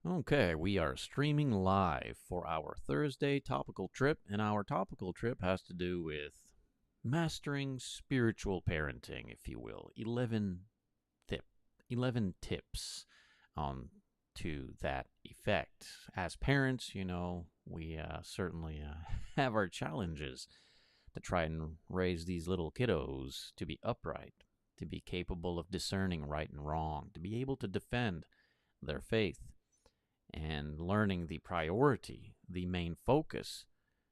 Okay, we are streaming live for our Thursday topical trip, and our topical trip has to do with mastering spiritual parenting, if you will. tip, 11 tips on to that effect. As parents, we certainly have our challenges to try and raise these little kiddos to be upright, to be capable of discerning right and wrong, to be able to defend their faith and learning the priority, the main focus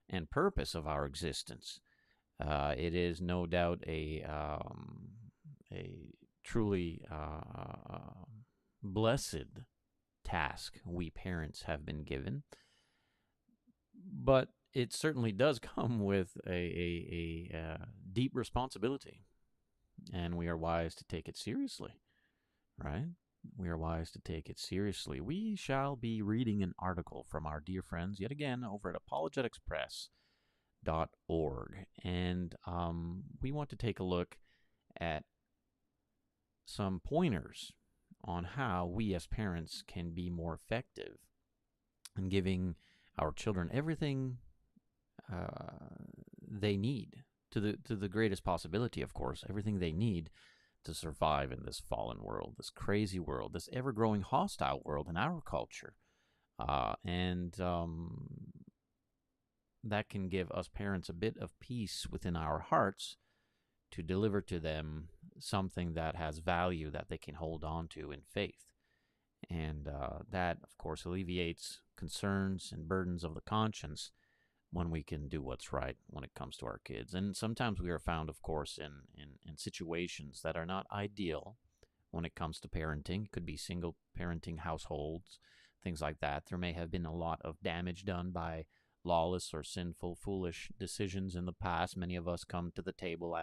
and purpose of our existence. It is no doubt a truly blessed task we parents have been given, but it certainly does come with a deep responsibility, and we are wise to take it seriously, right? We are wise to take it seriously. We shall be reading an article from our dear friends yet again over at apologeticspress.org. And we want to take a look at some pointers on how we as parents can be more effective in giving our children everything they need to the greatest possibility, of course, everything they need to survive in this fallen world, this crazy world, this ever growing hostile world in our culture. And that can give us parents a bit of peace within our hearts to deliver to them something that has value that they can hold on to in faith. And that, of course, alleviates concerns and burdens of the conscience when we can do what's right when it comes to our kids. And sometimes we are found, of course, in situations that are not ideal when it comes to parenting. It could be single parenting households, things like that. There may have been a lot of damage done by lawless or sinful, foolish decisions in the past. Many of us come to the table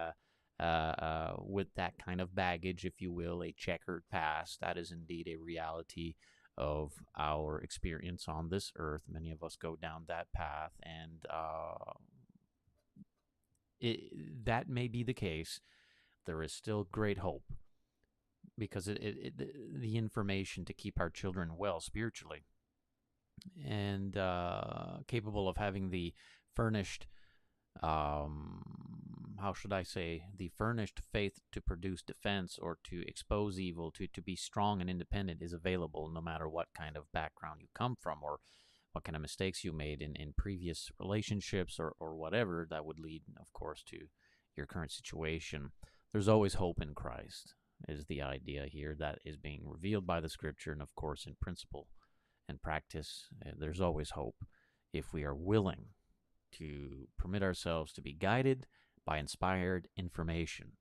with that kind of baggage, if you will, a checkered past. That is indeed a reality of our experience on this earth. Many of us go down that path, and that may be the case. There is still great hope because the information to keep our children well spiritually and capable of having the furnished, how should I say, the furnished faith to produce defense or to expose evil, to be strong and independent is available no matter what kind of background you come from or what kind of mistakes you made in previous relationships or whatever that would lead, of course, to your current situation. There's always hope in Christ, is the idea here that is being revealed by the scripture, and of course, in principle and practice, there's always hope if we are willing to permit ourselves to be guided by inspired information.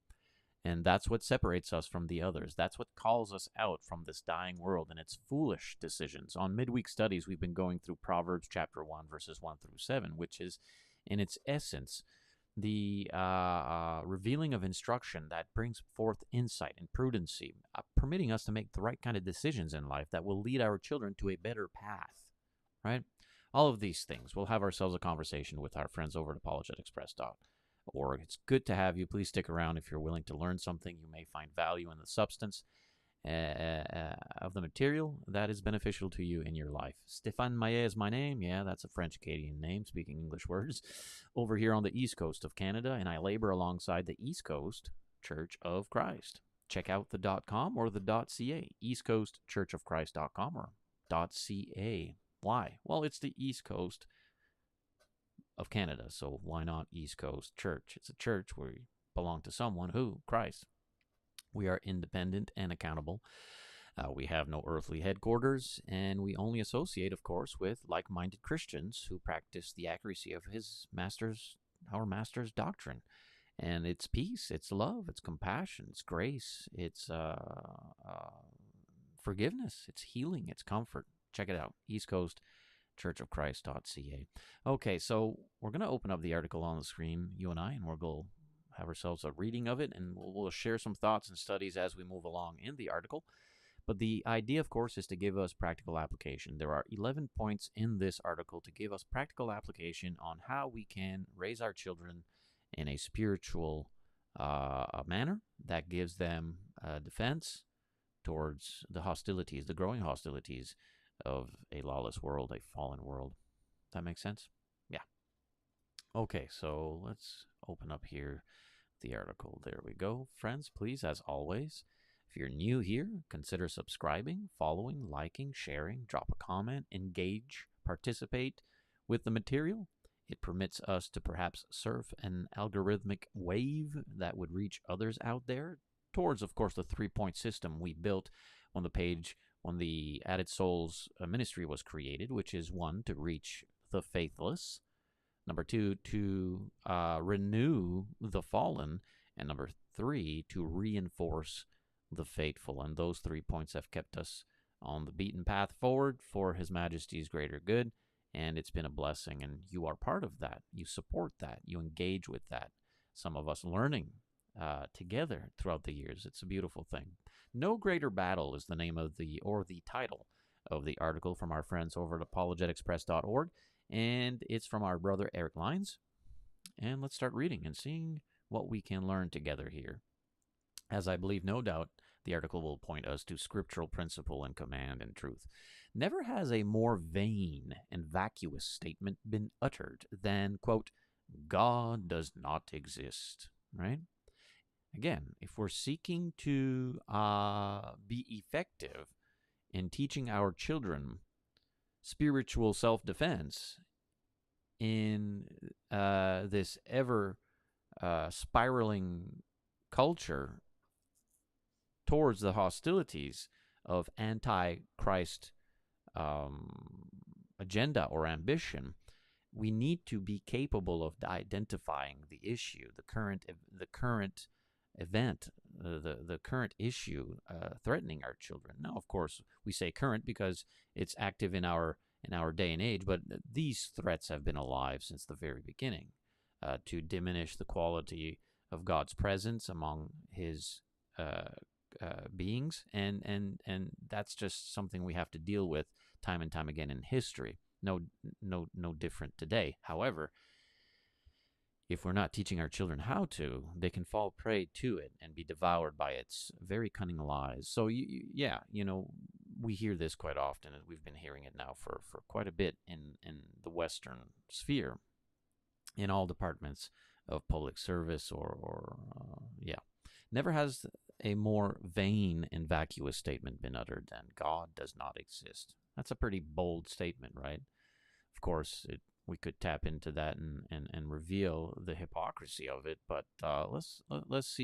And that's what separates us from the others. That's what calls us out from this dying world and its foolish decisions. On midweek studies, we've been going through Proverbs chapter 1, verses 1 through 7, which is, in its essence, the revealing of instruction that brings forth insight and prudency, permitting us to make the right kind of decisions in life that will lead our children to a better path, right? All of these things. We'll have ourselves a conversation with our friends over at apologeticspress.org. It's good to have you. Please stick around if you're willing to learn something. You may find value in the substance of the material that is beneficial to you in your life. Stéphane Maillet is my name. Yeah, that's a French-Canadian name, speaking English words, over here on the east coast of Canada, and I labor alongside the East Coast Church of Christ. Check out the .com or the .ca, eastcoastchurchofchrist.com or .ca. Why? Well, it's the East Coast of Canada, so why not East Coast Church? It's a church where we belong to someone who? Christ. We are independent and accountable. We have no earthly headquarters, and we only associate, of course, with like-minded Christians who practice the accuracy of our master's doctrine. And it's peace, it's love, it's compassion, it's grace, it's forgiveness, it's healing, it's comfort. Check it out, East Coast churchofchrist.ca. Okay, so we're going to open up the article on the screen, you and I, and we're going to have ourselves a reading of it, and we'll share some thoughts and studies as we move along in the article. But the idea, of course, is to give us practical application. There are 11 points in this article to give us practical application on how we can raise our children in a spiritual manner that gives them defense towards the hostilities, the growing hostilities of a lawless world, a fallen world. That makes sense? Yeah. Okay, so let's open up here the article. There we go. Friends, please, as always, if you're new here, consider subscribing, following, liking, sharing, drop a comment, engage, participate with the material. It permits us to perhaps surf an algorithmic wave that would reach others out there towards, of course, the 3-point system we built on the page when the Added Souls ministry was created, which is 1, to reach the faithless; number 2, to renew the fallen; and number 3, to reinforce the faithful. And those 3 points have kept us on the beaten path forward for His Majesty's greater good. And it's been a blessing, and you are part of that. You support that. You engage with that. Some of us learning together throughout the years. It's a beautiful thing. No Greater Battle is the name of the title of the article from our friends over at apologeticpress.org. And it's from our brother Eric Lines. And let's start reading and seeing what we can learn together here. As I believe, no doubt, the article will point us to scriptural principle and command and truth. Never has a more vain and vacuous statement been uttered than, quote, God does not exist, right? Again, if we're seeking to be effective in teaching our children spiritual self-defense in this ever spiraling culture towards the hostilities of anti-Christ agenda or ambition, we need to be capable of identifying the issue, the current event, the current issue threatening our children. Now, of course, we say current because it's active in our day and age, but these threats have been alive since the very beginning, to diminish the quality of God's presence among His beings, and that's just something we have to deal with time and time again in history. No different today. However, if we're not teaching our children how to, they can fall prey to it and be devoured by its very cunning lies. So, we hear this quite often, and we've been hearing it now for quite a bit in the Western sphere, in all departments of public service Never has a more vain and vacuous statement been uttered than God does not exist. That's a pretty bold statement, right? Of course, we could tap into that and reveal the hypocrisy of it, but let's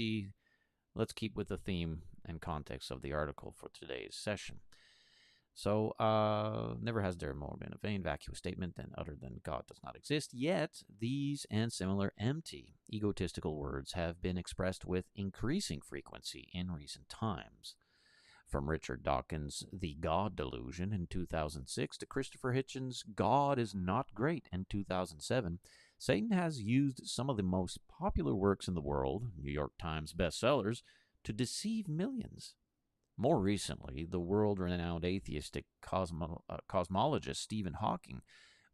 keep with the theme and context of the article for today's session. So, never has there more been a vain, vacuous statement than uttered than God does not exist. Yet, these and similar empty, egotistical words have been expressed with increasing frequency in recent times. From Richard Dawkins' The God Delusion in 2006 to Christopher Hitchens' God is Not Great in 2007, Satan has used some of the most popular works in the world, New York Times bestsellers, to deceive millions. More recently, the world-renowned atheistic cosmologist Stephen Hawking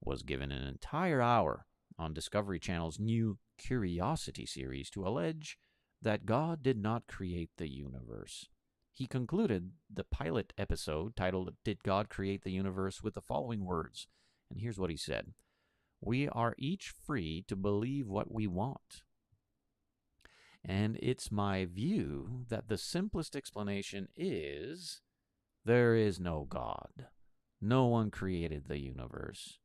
was given an entire hour on Discovery Channel's new Curiosity series to allege that God did not create the universe. He concluded the pilot episode titled Did God Create the Universe with the following words, and here's what he said: "We are each free to believe what we want. And it's my view that the simplest explanation is there is no God. No one created the universe.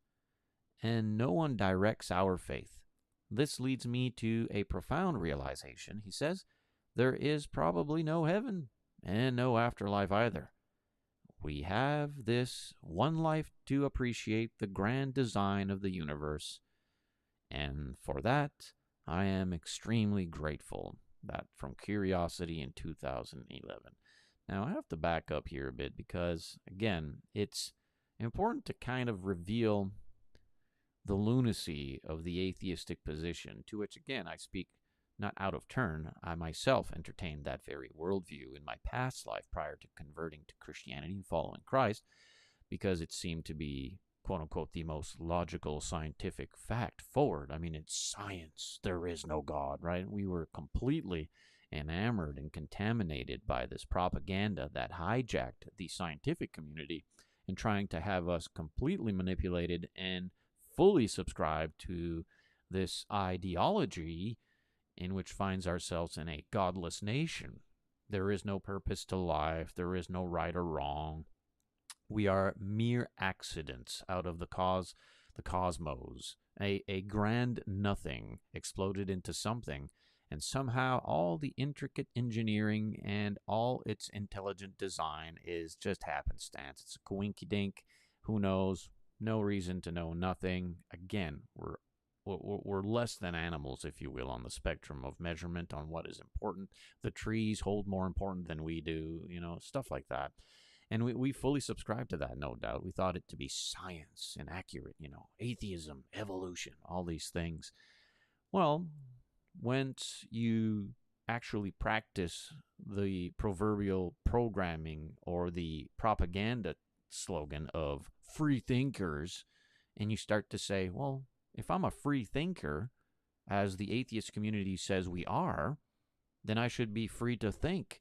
And no one directs our faith. This leads me to a profound realization," he says. "There is probably no heaven and no afterlife either. We have this one life to appreciate the grand design of the universe. And for that, I am extremely grateful." That from Curiosity in 2011. Now, I have to back up here a bit because, again, it's important to kind of reveal the lunacy of the atheistic position, to which, again, I speak not out of turn. I myself entertained that very worldview in my past life prior to converting to Christianity and following Christ, because it seemed to be, quote-unquote, the most logical scientific fact forward. I mean, it's science. There is no God, right? We were completely enamored and contaminated by this propaganda that hijacked the scientific community and trying to have us completely manipulated and fully subscribe to this ideology in which finds ourselves in a godless nation. There is no purpose to life. There is no right or wrong. We are mere accidents out of the cosmos. A grand nothing exploded into something, and somehow all the intricate engineering and all its intelligent design is just happenstance. It's a coinky-dink. Who knows? No reason to know nothing. Again, we're less than animals, if you will, on the spectrum of measurement on what is important. The trees hold more important than we do, stuff like that. And we fully subscribe to that, no doubt. We thought it to be science and accurate, atheism, evolution, all these things. Well, once you actually practice the proverbial programming or the propaganda slogan of free thinkers, and you start to say, well, if I'm a free thinker, as the atheist community says we are, then I should be free to think.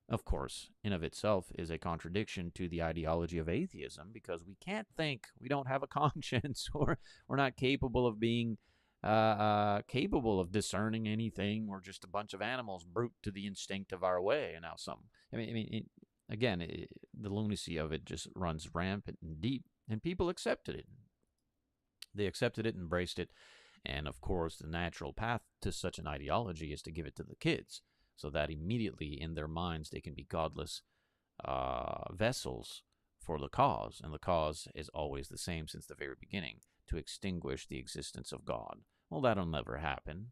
Of course, in of itself is a contradiction to the ideology of atheism, because we can't think, we don't have a conscience, or we're not capable of being capable of discerning anything. We're just a bunch of animals, brute to the instinct of our way. And now the lunacy of it just runs rampant and deep, and people accepted it. They accepted it, embraced it, and of course, the natural path to such an ideology is to give it to the kids, so that immediately in their minds they can be godless vessels for the cause. And the cause is always the same since the very beginning, to extinguish the existence of God. Well, that'll never happen,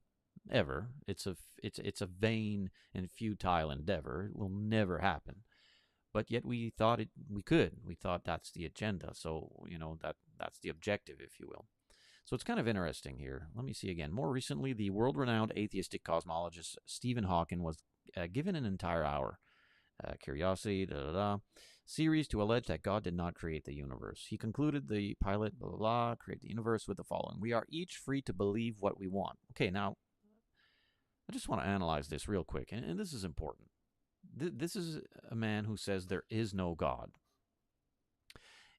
ever. It's a vain and futile endeavor. It will never happen. But yet we thought we could. We thought that's the agenda. So, that's the objective, if you will. So it's kind of interesting here. Let me see again. More recently, the world-renowned atheistic cosmologist Stephen Hawking was given an entire hour, Curiosity, series to allege that God did not create the universe. He concluded the pilot, create the universe with the following: we are each free to believe what we want. Okay, now, I just want to analyze this real quick, and this is important. This is a man who says there is no God.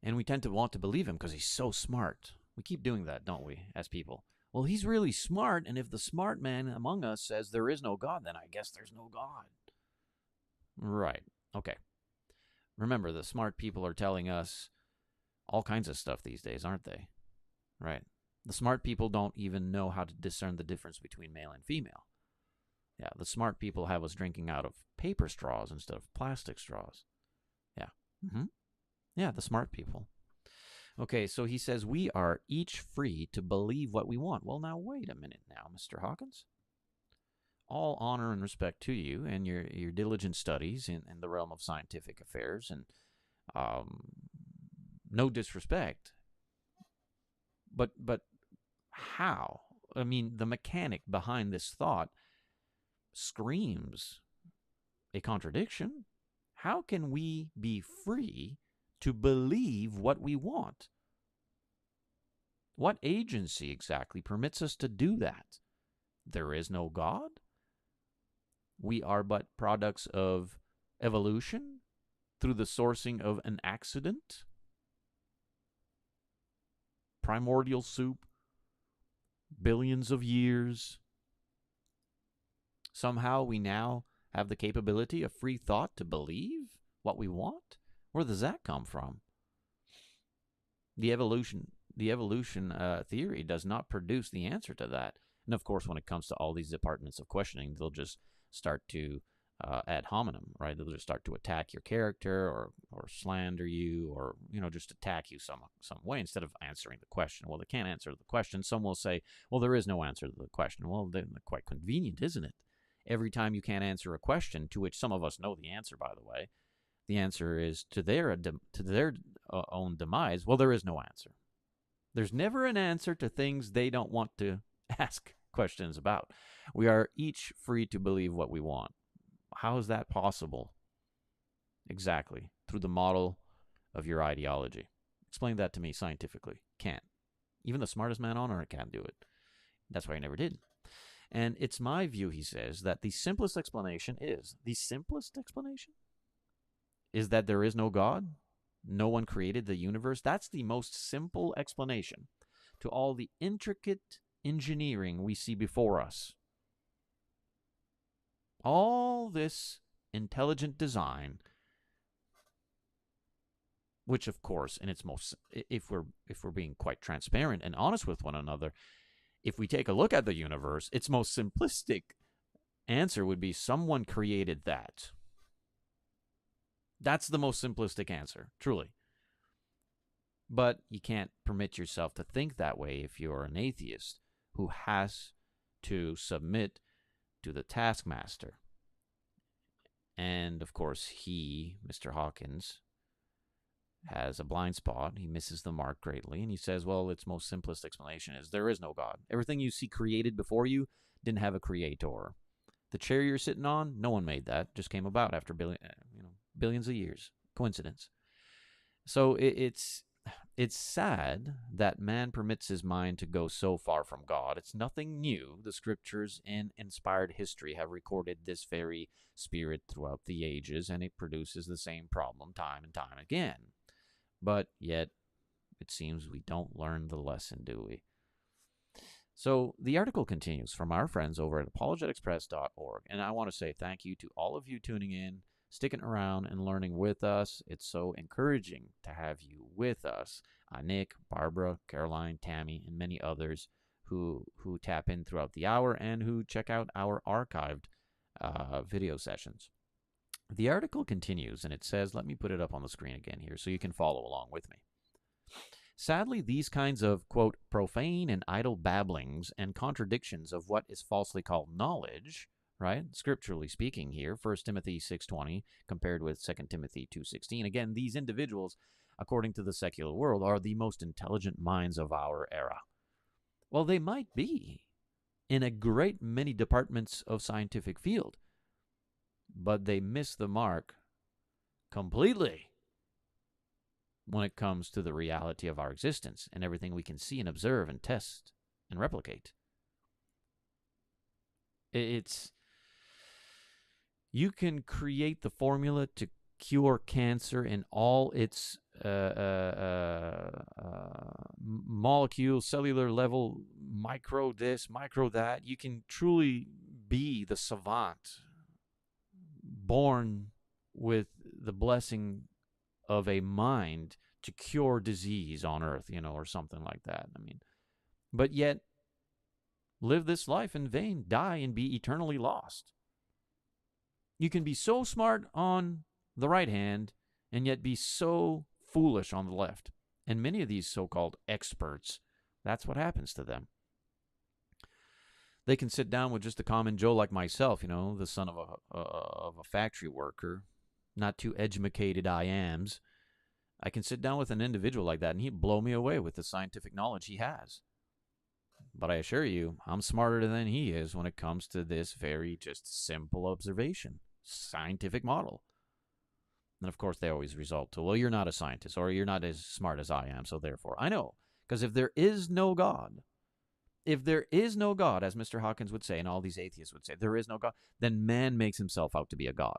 And we tend to want to believe him because he's so smart. We keep doing that, don't we, as people? Well, he's really smart, and if the smart man among us says there is no God, then I guess there's no God. Right. Okay. Remember, the smart people are telling us all kinds of stuff these days, aren't they? Right. The smart people don't even know how to discern the difference between male and female. Yeah, the smart people have us drinking out of paper straws instead of plastic straws. Yeah. Yeah, the smart people. Okay, so he says we are each free to believe what we want. Well, now, wait a minute now, Mr. Hawkins. All honor and respect to you and your diligent studies in the realm of scientific affairs, and no disrespect. But how? I mean, the mechanic behind this thought screams a contradiction. How can we be free to believe what we want? What agency exactly permits us to do that? There is no God. We are but products of evolution through the sourcing of an accident. Primordial soup, billions of years. Somehow we now have the capability of free thought to believe what we want? Where does that come from? The evolution theory does not produce the answer to that. And of course, when it comes to all these departments of questioning, they'll just start to ad hominem, right? They'll just start to attack your character or slander you, or just attack you some way instead of answering the question. Well, they can't answer the question. Some will say, well, there is no answer to the question. Well, they're quite convenient, isn't it? Every time you can't answer a question, to which some of us know the answer, by the way, the answer is to their own demise. Well, there is no answer. There's never an answer to things they don't want to ask questions about. We are each free to believe what we want. How is that possible? Exactly. Through the model of your ideology. Explain that to me scientifically. Can't. Even the smartest man on earth can't do it. That's why he never did. And it's my view, he says, that the simplest explanation is that there is no God. no one created the universe, that's the most simple explanation to all the intricate engineering we see before us. All this intelligent design, which of course, in its most, if we're being quite transparent and honest with one another, if we take a look at the universe, its most simplistic answer would be someone created that. That's the most simplistic answer, truly. But you can't permit yourself to think that way if you're an atheist who has to submit to the taskmaster. And of course, he, Mr. Hawkins, has a blind spot. He misses the mark greatly. And he says, well, its most simplest explanation is there is no God. Everything you see created before you didn't have a creator. The chair you're sitting on, no one made that. Just came about after billions of years. Coincidence. So it's sad that man permits his mind to go so far from God. It's nothing new. The scriptures and inspired history have recorded this very spirit throughout the ages, and it produces the same problem time and time again. But yet, it seems we don't learn the lesson, do we? So the article continues from our friends over at apologeticpress.org, and I want to say thank you to all of you tuning in, sticking around and learning with us. It's so encouraging to have you with us. Nick, Barbara, Caroline, Tammy, and many others who tap in throughout the hour and who check out our archived video sessions. The article continues, and it says, let me put it up on the screen again here so you can follow along with me. Sadly, these kinds of, quote, profane and idle babblings and contradictions of what is falsely called knowledge, right, scripturally speaking here, 1 Timothy 6:20 compared with 2 Timothy 2:16. Again, these individuals, according to the secular world, are the most intelligent minds of our era. Well, they might be in a great many departments of scientific field, but they miss the mark completely when it comes to the reality of our existence and everything we can see and observe and test and replicate. You can create the formula to cure cancer in all its molecule, cellular level, micro this, micro that. You can truly be the savant, born with the blessing of a mind to cure disease on earth, or something like that. But yet live this life in vain, die and be eternally lost. You can be so smart on the right hand and yet be so foolish on the left. And many of these so-called experts, that's what happens to them. They can sit down with just a common Joe like myself, the son of a factory worker, not too educated I ams. I can sit down with an individual like that and he'd blow me away with the scientific knowledge he has. But I assure you, I'm smarter than he is when it comes to this very just simple observation, scientific model. And of course, they always result to, well, you're not a scientist or you're not as smart as I am, so therefore. I know, because if there is no God, as Mr. Hawkins would say, and all these atheists would say, there is no God, then man makes himself out to be a God.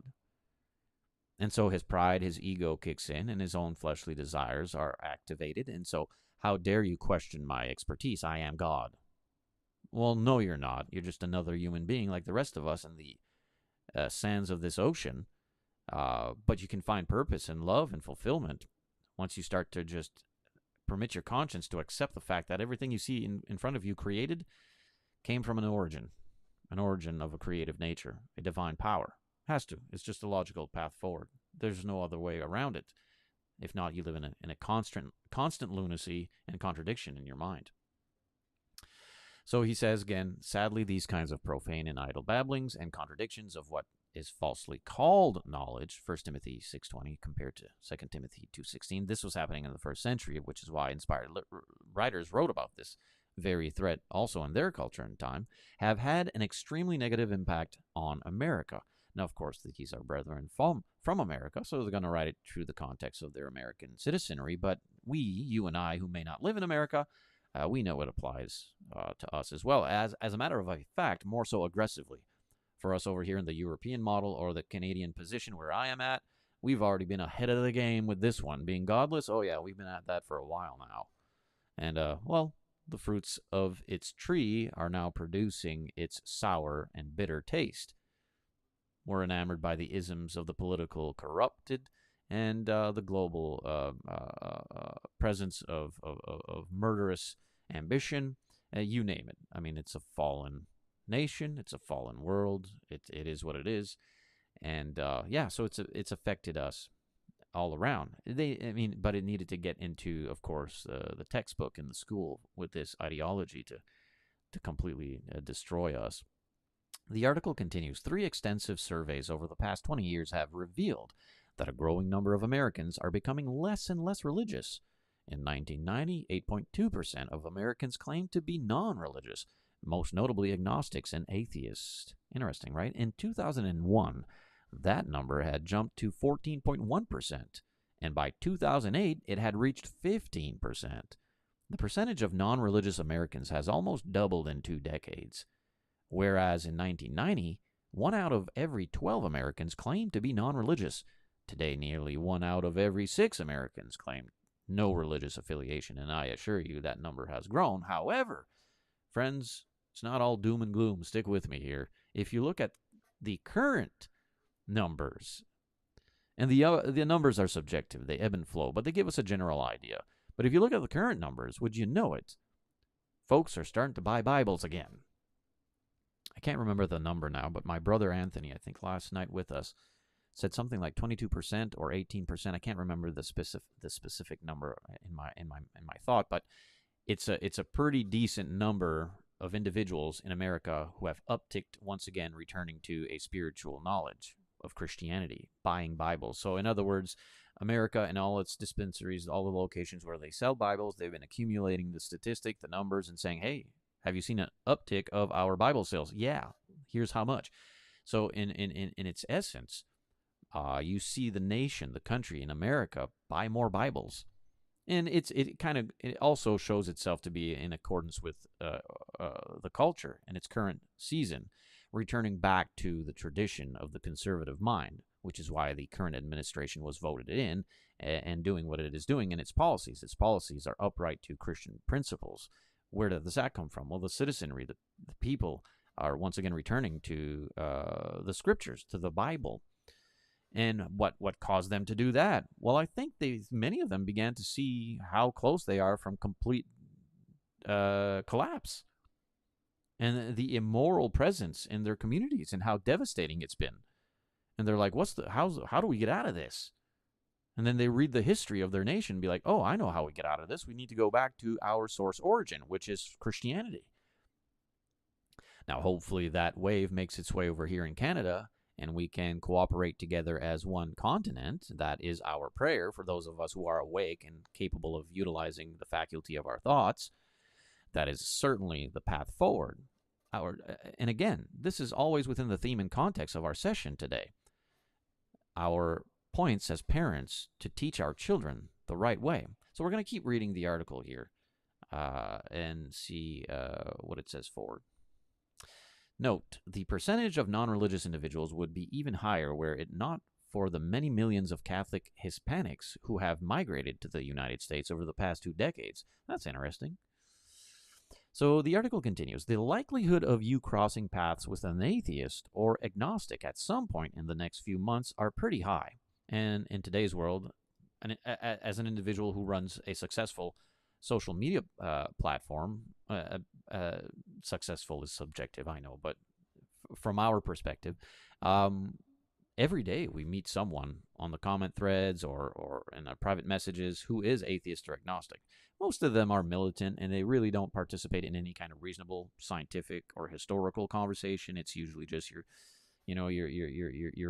And so his pride, his ego kicks in, and his own fleshly desires are activated. And so, how dare you question my expertise? I am God. Well, no, you're not. You're just another human being like the rest of us in the sands of this ocean. But you can find purpose and love and fulfillment once you start to just permit your conscience to accept the fact that everything you see in front of you created came from an origin of a creative nature, a divine power. Has to. It's just a logical path forward. There's no other way around it. If not, you live in a constant lunacy and contradiction in your mind. So he says again, sadly, these kinds of profane and idle babblings and contradictions of what is falsely called knowledge, 1 Timothy 6:20 compared to 2 Timothy 2:16, this was happening in the first century, which is why inspired writers wrote about this very threat also in their culture and time, have had an extremely negative impact on America. Now, of course, these are brethren from America, so they're going to write it through the context of their American citizenry. But we, you and I, who may not live in America, we know it applies to us as well. As a matter of fact, more so aggressively for us over here in the European model or the Canadian position where I am at, we've already been ahead of the game with this one. Being godless, oh yeah, we've been at that for a while now. And, well, the fruits of its tree are now producing its sour and bitter taste. We're enamored by the isms of the political corrupted and the global presence of murderous ambition. You name it. I mean, it's a fallen nation. It's a fallen world. It is what it is. And yeah, so it's affected us all around. But it needed to get into, of course, the textbook in the school with this ideology to completely destroy us. The article continues. 3 extensive surveys over the past 20 years have revealed that a growing number of Americans are becoming less and less religious. In 1990, 8.2% of Americans claimed to be non-religious, most notably agnostics and atheists. Interesting, right? In 2001, that number had jumped to 14.1%, and by 2008, it had reached 15%. The percentage of non-religious Americans has almost doubled in 2 decades. Whereas in 1990, 1 out of every 12 Americans claimed to be non-religious. Today, nearly 1 out of every 6 Americans claim no religious affiliation, and I assure you that number has grown. However, friends, it's not all doom and gloom. Stick with me here. If you look at the current numbers, and the numbers are subjective, they ebb and flow, but they give us a general idea. But if you look at the current numbers, would you know it? Folks are starting to buy Bibles again. I can't remember the number now, but my brother Anthony, I think last night with us, said something like 22% or 18%. I can't remember the specific number in my thought, but it's a pretty decent number of individuals in America who have upticked once again, returning to a spiritual knowledge of Christianity, buying Bibles. So in other words, America and all its dispensaries, all the locations where they sell Bibles, they've been accumulating the statistic, the numbers, and saying, hey, have you seen an uptick of our Bible sales? Yeah, here's how much. So in its essence, you see the nation, the country in America buy more Bibles. And it also shows itself to be in accordance with the culture and its current season, returning back to the tradition of the conservative mind, which is why the current administration was voted in and doing what it is doing in its policies. Its policies are upright to Christian principles. Where does that come from? Well, the citizenry, the people are once again returning to the scriptures, to the Bible. And what caused them to do that? Well, I think many of them began to see how close they are from complete collapse, and the immoral presence in their communities and how devastating it's been. And they're like, how do we get out of this? And then they read the history of their nation and be like, oh, I know how we get out of this. We need to go back to our source origin, which is Christianity. Now, hopefully that wave makes its way over here in Canada, and we can cooperate together as one continent. That is our prayer for those of us who are awake and capable of utilizing the faculty of our thoughts. That is certainly the path forward. And again, this is always within the theme and context of our session today. Our points as parents to teach our children the right way. So we're going to keep reading the article here and see what it says forward. Note, the percentage of non-religious individuals would be even higher were it not for the many millions of Catholic Hispanics who have migrated to the United States over the past 2 decades. That's interesting. So the article continues. The likelihood of you crossing paths with an atheist or agnostic at some point in the next few months are pretty high. And in today's world, as an individual who runs a successful social media platform, successful is subjective, I know, but from our perspective, every day we meet someone on the comment threads or in our private messages who is atheist or agnostic. Most of them are militant, and they really don't participate in any kind of reasonable scientific or historical conversation. It's usually just your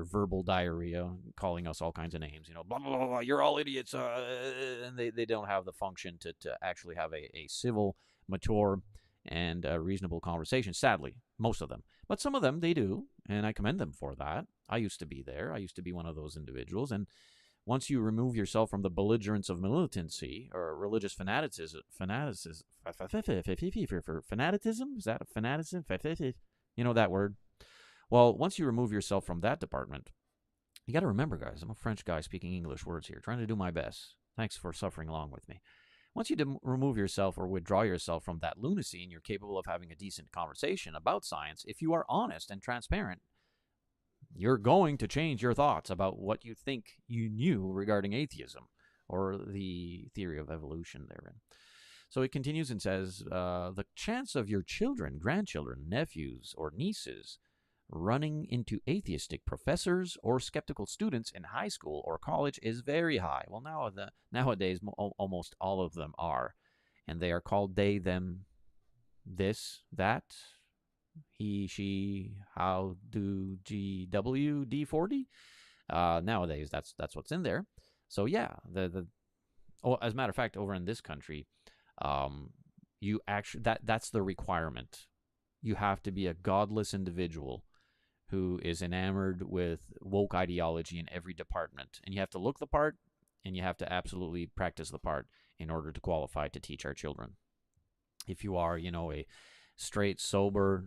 verbal diarrhea, calling us all kinds of names, blah, blah, blah, blah, you're all idiots, and they don't have the function to actually have a civil, mature, and reasonable conversation, sadly, most of them. But some of them, they do, and I commend them for that. I used to be there. I used to be one of those individuals, and once you remove yourself from the belligerence of militancy or religious fanaticism, is that a fanaticism? You know that word? Well, once you remove yourself from that department, You got to remember, guys, I'm a French guy speaking English words here, trying to do my best. Thanks for suffering along with me. Once you remove yourself or withdraw yourself from that lunacy and you're capable of having a decent conversation about science, if you are honest and transparent, you're going to change your thoughts about what you think you knew regarding atheism or the theory of evolution therein. So it continues and says, the chance of your children, grandchildren, nephews, or nieces running into atheistic professors or skeptical students in high school or college is very high. Well, nowadays, almost all of them are. And they are called they, them, this, that, he, she, how, do, G, W, D40. Nowadays, that's what's in there. So yeah, as a matter of fact, over in this country, you actually that's the requirement. You have to be a godless individual who is enamored with woke ideology in every department, and you have to look the part, and you have to absolutely practice the part in order to qualify to teach our children. If you are, a straight, sober,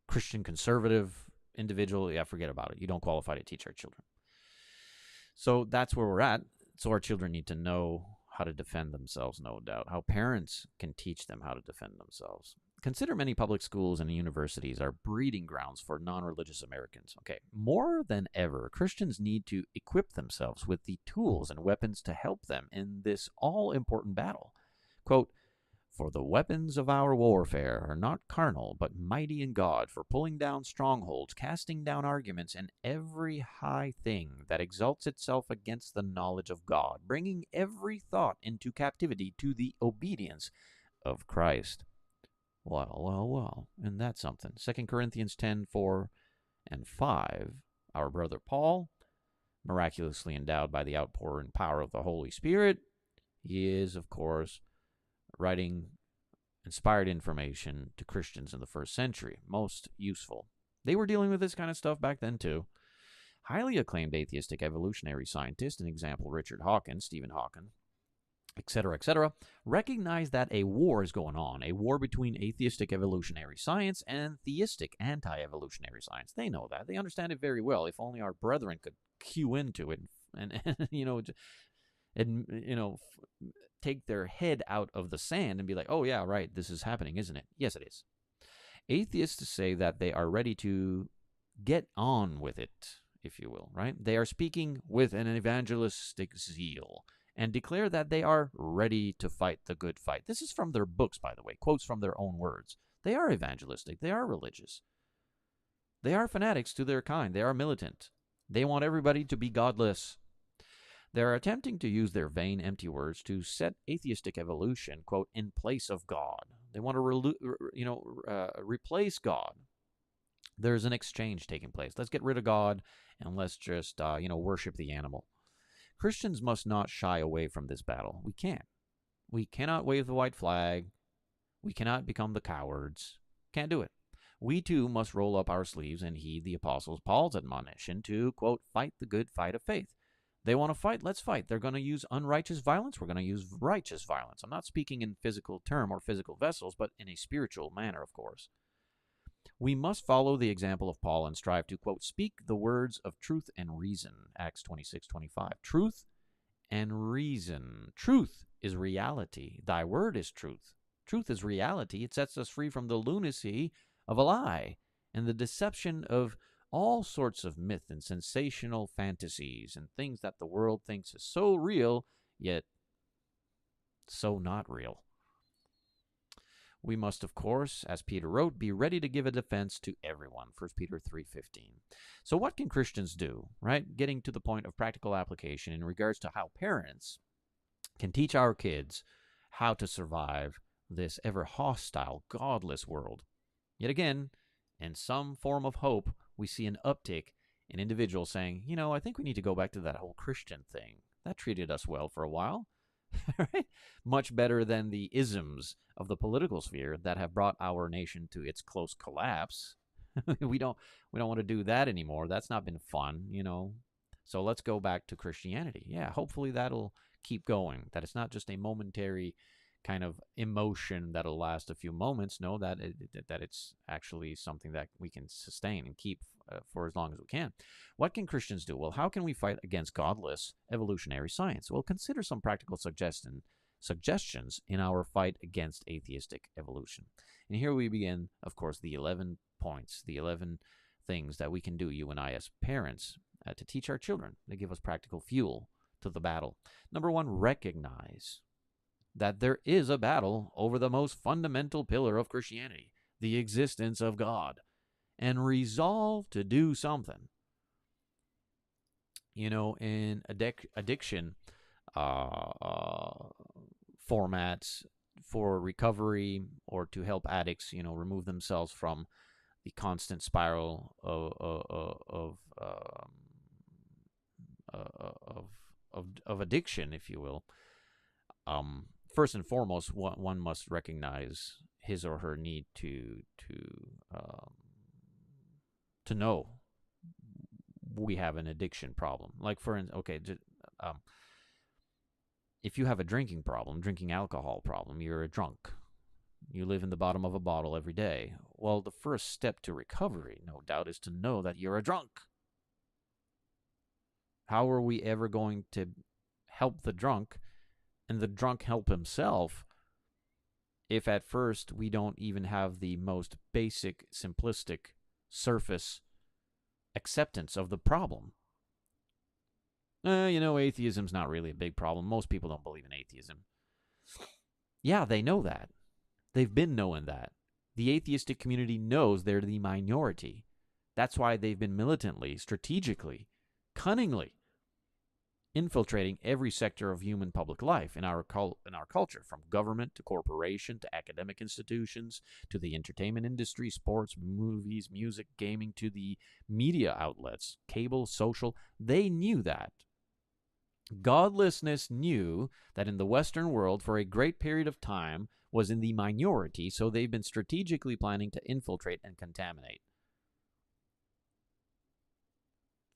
Christian conservative individual, yeah, forget about it. You don't qualify to teach our children. So that's where we're at. So our children need to know how to defend themselves, no doubt. How parents can teach them how to defend themselves. Consider many public schools and universities are breeding grounds for non-religious Americans. Okay, more than ever, Christians need to equip themselves with the tools and weapons to help them in this all-important battle. Quote, for the weapons of our warfare are not carnal, but mighty in God, for pulling down strongholds, casting down arguments, and every high thing that exalts itself against the knowledge of God, bringing every thought into captivity to the obedience of Christ. Well, and that's something. 2 Corinthians 10:4 and 5. Our brother Paul, miraculously endowed by the outpouring power of the Holy Spirit, he is, of course, writing inspired information to Christians in the first century. Most useful. They were dealing with this kind of stuff back then, too. Highly acclaimed atheistic evolutionary scientist, an example Richard Hawkins, Stephen Hawking, etc., recognize that a war is going on, a war between atheistic evolutionary science and theistic anti-evolutionary science. They know that. They understand it very well. If only our brethren could cue into it and take their head out of the sand and be like, oh, yeah, right, this is happening, isn't it? Yes, it is. Atheists say that they are ready to get on with it, if you will, right? They are speaking with an evangelistic zeal and declare that they are ready to fight the good fight. This is from their books, by the way, quotes from their own words. They are evangelistic. They are religious. They are fanatics to their kind. They are militant. They want everybody to be godless. They're attempting to use their vain, empty words to set atheistic evolution, quote, in place of God. They want to, replace God. There's an exchange taking place. Let's get rid of God and let's just, worship the animal. Christians must not shy away from this battle. We can't. We cannot wave the white flag. We cannot become the cowards. Can't do it. We too must roll up our sleeves and heed the Apostle Paul's admonition to, quote, fight the good fight of faith. They want to fight, let's fight. They're going to use unrighteous violence, we're going to use righteous violence. I'm not speaking in physical term or physical vessels, but in a spiritual manner, of course. We must follow the example of Paul and strive to, quote, speak the words of truth and reason, Acts 26:25. Truth and reason. Truth is reality. Thy word is truth. Truth is reality. It sets us free from the lunacy of a lie and the deception of all sorts of myth and sensational fantasies and things that the world thinks is so real, yet so not real. We must, of course, as Peter wrote, be ready to give a defense to everyone, 1 Peter 3:15. So what can Christians do, right? Getting to the point of practical application in regards to how parents can teach our kids how to survive this ever hostile, godless world. Yet again, in some form of hope, we see an uptick in individuals saying, I think we need to go back to that whole Christian thing. That treated us well for a while. Right? Much better than the isms of the political sphere that have brought our nation to its close collapse. we don't want to do that anymore. That's not been fun, So let's go back to Christianity. Yeah, hopefully that'll keep going. That it's not just a momentary kind of emotion that'll last a few moments. No, that it's actually something that we can sustain and keep for as long as we can. What can Christians do? Well, how can we fight against godless evolutionary science? Well, consider some practical suggestions in our fight against atheistic evolution. And here we begin, of course, the 11 points, the 11 things that we can do, you and I as parents, to teach our children. They give us practical fuel to the battle. Number one, recognize that there is a battle over the most fundamental pillar of Christianity, the existence of God, and resolve to do something. You know, in addiction formats for recovery or to help addicts, you know, remove themselves from the constant spiral of addiction, if you will. First and foremost, one must recognize his or her need to know we have an addiction problem. Like, for instance, okay, if you have a drinking problem, drinking alcohol problem, you're a drunk. You live in the bottom of a bottle every day. Well, the first step to recovery, no doubt, is to know that you're a drunk. How are we ever going to help the drunk and the drunk help himself if at first we don't even have the most basic, simplistic, surface acceptance of the problem? You know, atheism's not really a big problem. Most people don't believe in atheism. Yeah, they know that. They've been knowing that. The atheistic community knows they're the minority. That's why they've been militantly, strategically, cunningly infiltrating every sector of human public life in our culture, from government to corporation to academic institutions to the entertainment industry, sports, movies, music, gaming, to the media outlets, cable, social. They knew that. Godlessness knew that in the Western world for a great period of time was in the minority, so they've been strategically planning to infiltrate and contaminate.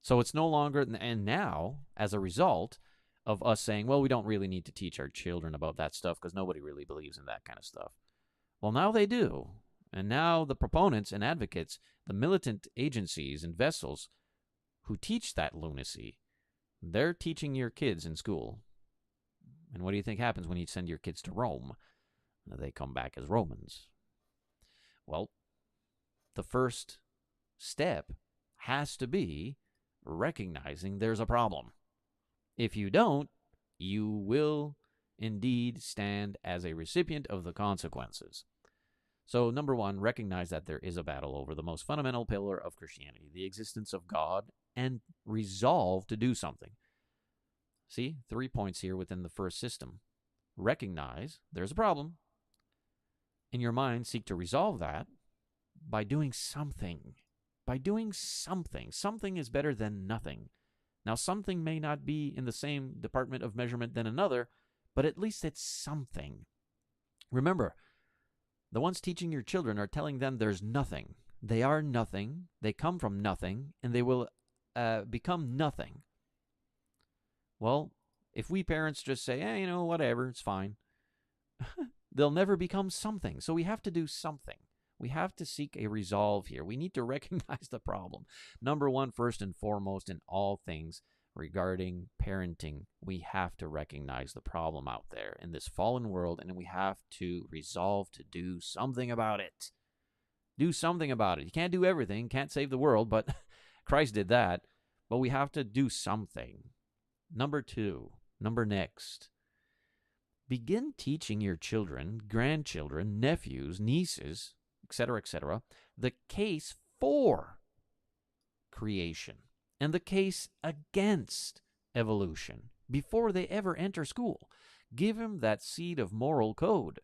So it's no longer, and now, as a result of us saying, well, we don't really need to teach our children about that stuff because nobody really believes in that kind of stuff. Well, now they do. And now the proponents and advocates, the militant agencies and vessels who teach that lunacy, they're teaching your kids in school. And what do you think happens when you send your kids to Rome? They come back as Romans. Well, the first step has to be recognizing there's a problem. If you don't, you will indeed stand as a recipient of the consequences. So, number one, recognize that there is a battle over the most fundamental pillar of Christianity, the existence of God, and resolve to do something. See, 3 points here within the first system. Recognize there's a problem. In your mind, seek to resolve that by doing something. By doing something. Something is better than nothing. Now, something may not be in the same department of measurement than another, but at least it's something. Remember, the ones teaching your children are telling them there's nothing. They are nothing. They come from nothing, and they will become nothing. Well, if we parents just say, you know, whatever, it's fine, they'll never become something. So we have to do something. We have to seek a resolve here. We need to recognize the problem. Number one, first and foremost, in all things regarding parenting, we have to recognize the problem out there in this fallen world, and we have to resolve to do something about it. Do something about it. You can't do everything, can't save the world, but Christ did that. But we have to do something. Number two, next. Begin teaching your children, grandchildren, nephews, nieces, etc., the case for creation and the case against evolution before they ever enter school. Give them that seed of moral code.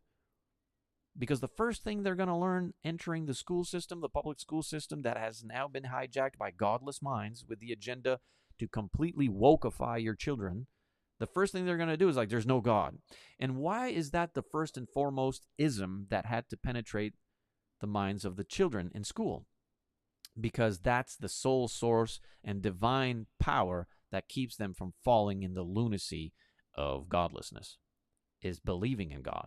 Because the first thing they're going to learn entering the school system, the public school system that has now been hijacked by godless minds with the agenda to completely wokeify your children, the first thing they're going to do is like, there's no God. And why is that the first and foremost ism that had to penetrate the minds of the children in school? Because that's the sole source and divine power that keeps them from falling in the lunacy of godlessness, is believing in God.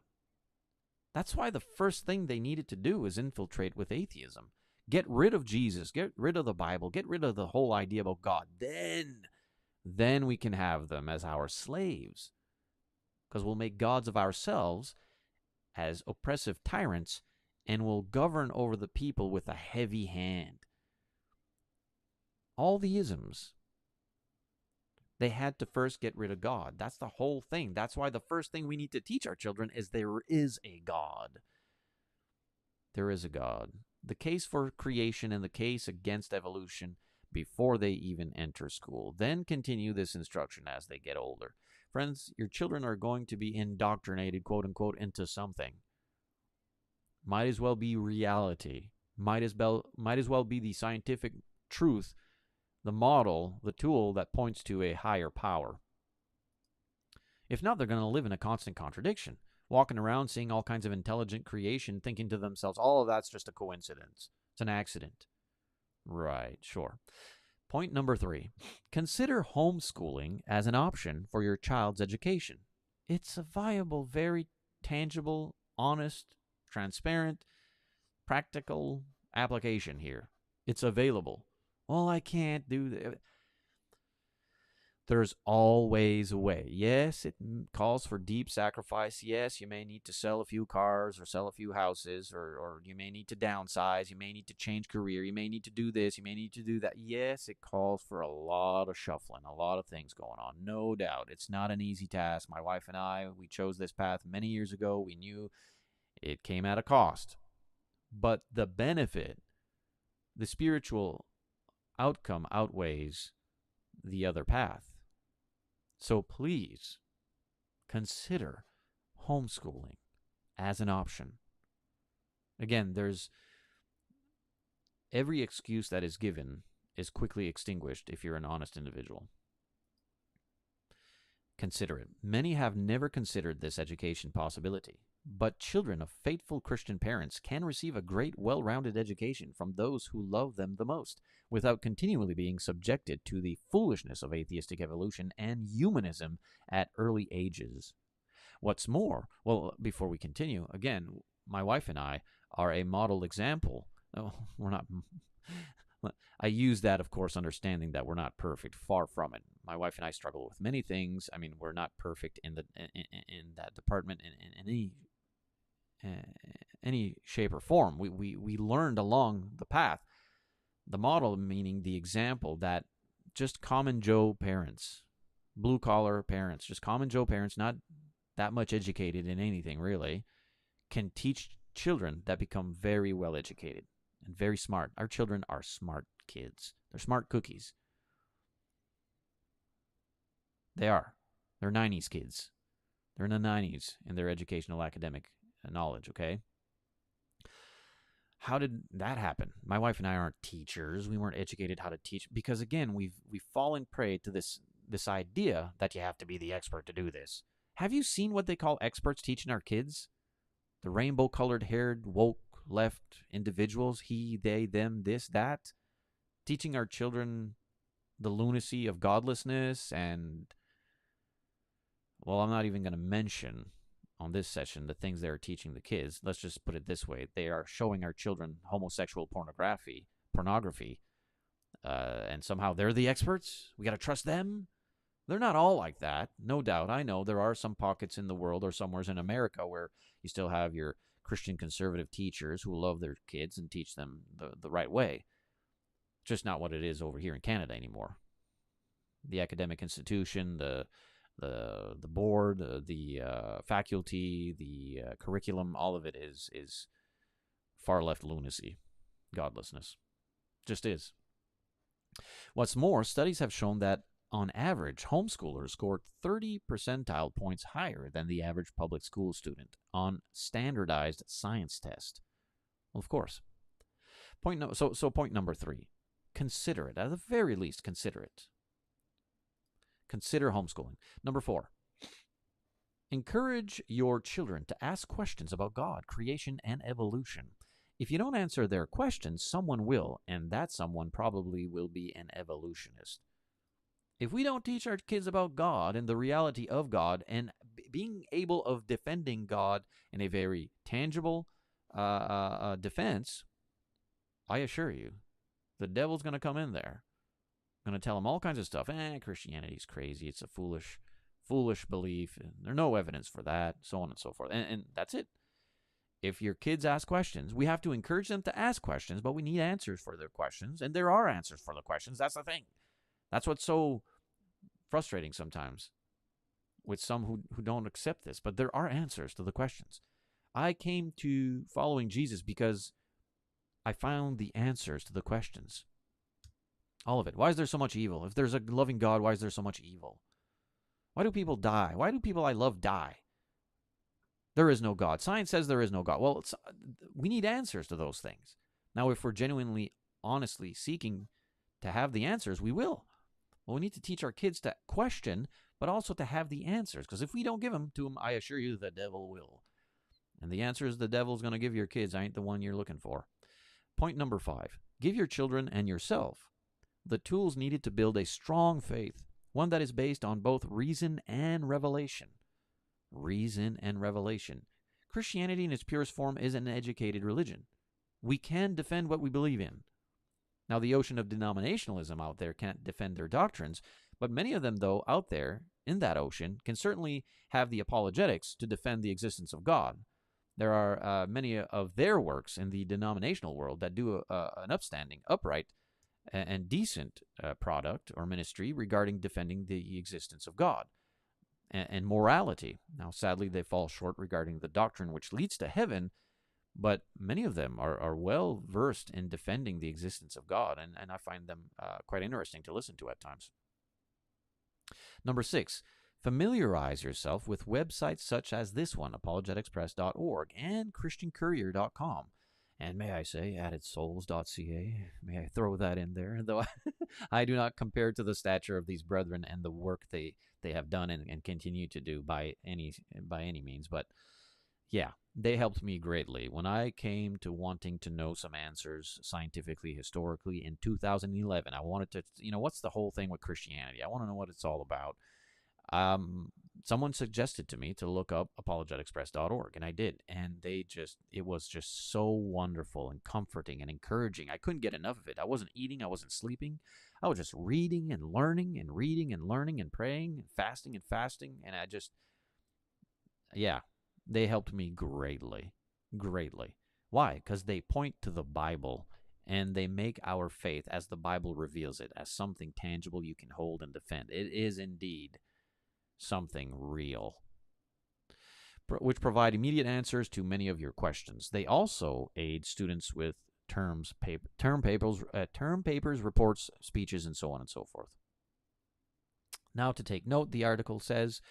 That's why the first thing they needed to do is infiltrate with atheism, Get rid of Jesus, get rid of the Bible, get rid of the whole idea about God. Then we can have them as our slaves, because we'll make gods of ourselves as oppressive tyrants and will govern over the people with a heavy hand. All the isms, they had to first get rid of God. That's the whole thing. That's why the first thing we need to teach our children is there is a God. There is a God. The case for creation and the case against evolution before they even enter school. Then continue this instruction as they get older. Friends, your children are going to be indoctrinated, quote unquote, into something. Might as well be reality. Might as well be the scientific truth, the model, the tool that points to a higher power. If not, they're going to live in a constant contradiction, walking around seeing all kinds of intelligent creation, thinking to themselves, all of that's just a coincidence. It's an accident. Right, sure. Point number 3, consider homeschooling as an option for your child's education. It's a viable, very tangible, honest, transparent, practical application here. It's available. Well, I can't do that. There's always a way. Yes, it calls for deep sacrifice. Yes, you may need to sell a few cars or sell a few houses, or you may need to downsize. You may need to change career. You may need to do this. You may need to do that. Yes, it calls for a lot of shuffling, a lot of things going on. No doubt. It's not an easy task. My wife and I, we chose this path many years ago. We knew it came at a cost. But the benefit, the spiritual outcome outweighs the other path. So please consider homeschooling as an option. Again, there's every excuse that is given is quickly extinguished if you're an honest individual. Consider it. Many have never considered this education possibility, but children of faithful Christian parents can receive a great, well-rounded education from those who love them the most, without continually being subjected to the foolishness of atheistic evolution and humanism at early ages. What's more, well, before we continue, again, my wife and I are a model example. Oh, we're not. I use that, of course, understanding that we're not perfect. Far from it. My wife and I struggle with many things. I mean, we're not perfect in that department in any shape or form. We learned along the path. The model meaning the example that just common Joe parents, blue collar parents, just common Joe parents, not that much educated in anything really, can teach children that become very well educated and very smart. Our children are smart kids. They're smart cookies. They are. They're 90s kids. They're in the 90s in their educational academic knowledge, okay? How did that happen? My wife and I aren't teachers. We weren't educated how to teach because, again, we've fallen prey to this idea that you have to be the expert to do this. Have you seen what they call experts teaching our kids? The rainbow-colored haired, woke, left individuals, he, they, them, this, that, teaching our children the lunacy of godlessness and, well, I'm not even going to mention on this session the things they're teaching the kids. Let's just put it this way. They are showing our children homosexual pornography, and somehow they're the experts? We got to trust them? They're not all like that, no doubt. I know there are some pockets in the world or somewheres in America where you still have your Christian conservative teachers who love their kids and teach them the right way. Just not what it is over here in Canada anymore. The academic institution, the board, the faculty, the curriculum, all of it is far left lunacy, godlessness. Just is. What's more, studies have shown that on average, homeschoolers scored 30 percentile points higher than the average public school student on standardized science test. Well, of course. Point number 3. Consider it. At the very least, consider it. Consider homeschooling. Number 4. Encourage your children to ask questions about God, creation, and evolution. If you don't answer their questions, someone will, and that someone probably will be an evolutionist. If we don't teach our kids about God and the reality of God and being able of defending God in a very tangible defense, I assure you, the devil's going to come in there, going to tell them all kinds of stuff. Christianity's crazy. It's a foolish belief. And there's no evidence for that, so on and so forth. And that's it. If your kids ask questions, we have to encourage them to ask questions, but we need answers for their questions. And there are answers for the questions. That's the thing. That's what's so frustrating sometimes with some who don't accept this. But there are answers to the questions. I came to following Jesus because I found the answers to the questions. All of it. Why is there so much evil? If there's a loving God, why is there so much evil? Why do people die? Why do people I love die? There is no God. Science says there is no God. Well, we need answers to those things. Now, if we're genuinely, honestly seeking to have the answers, we will. Well, we need to teach our kids to question, but also to have the answers. Because if we don't give them to them, I assure you the devil will. And the answers the devil's going to give your kids ain't the one you're looking for. Point number 5. Give your children and yourself the tools needed to build a strong faith, one that is based on both reason and revelation. Reason and revelation. Christianity in its purest form is an educated religion. We can defend what we believe in. Now, the ocean of denominationalism out there can't defend their doctrines, but many of them, though, out there in that ocean can certainly have the apologetics to defend the existence of God. There are many of their works in the denominational world that do an upstanding, upright, and decent product or ministry regarding defending the existence of God and morality. Now, sadly, they fall short regarding the doctrine which leads to heaven, but many of them are well versed in defending the existence of God, and I find them quite interesting to listen to at times. Number 6, familiarize yourself with websites such as this one, apologeticspress.org and christiancourier.com. And may I say, addedsouls.ca. May I throw that in there, though I do not compare to the stature of these brethren and the work they have done and continue to do by any means. But yeah, they helped me greatly. When I came to wanting to know some answers scientifically, historically, in 2011, I wanted to, what's the whole thing with Christianity? I want to know what it's all about. Someone suggested to me to look up apologeticspress.org, and I did. And it was just so wonderful and comforting and encouraging. I couldn't get enough of it. I wasn't eating. I wasn't sleeping. I was just reading and learning and reading and learning and praying and fasting. And they helped me greatly, greatly. Why? Because they point to the Bible, and they make our faith, as the Bible reveals it, as something tangible you can hold and defend. It is indeed something real, which provide immediate answers to many of your questions. They also aid students with term papers, reports, speeches, and so on and so forth. Now, to take note, the article says,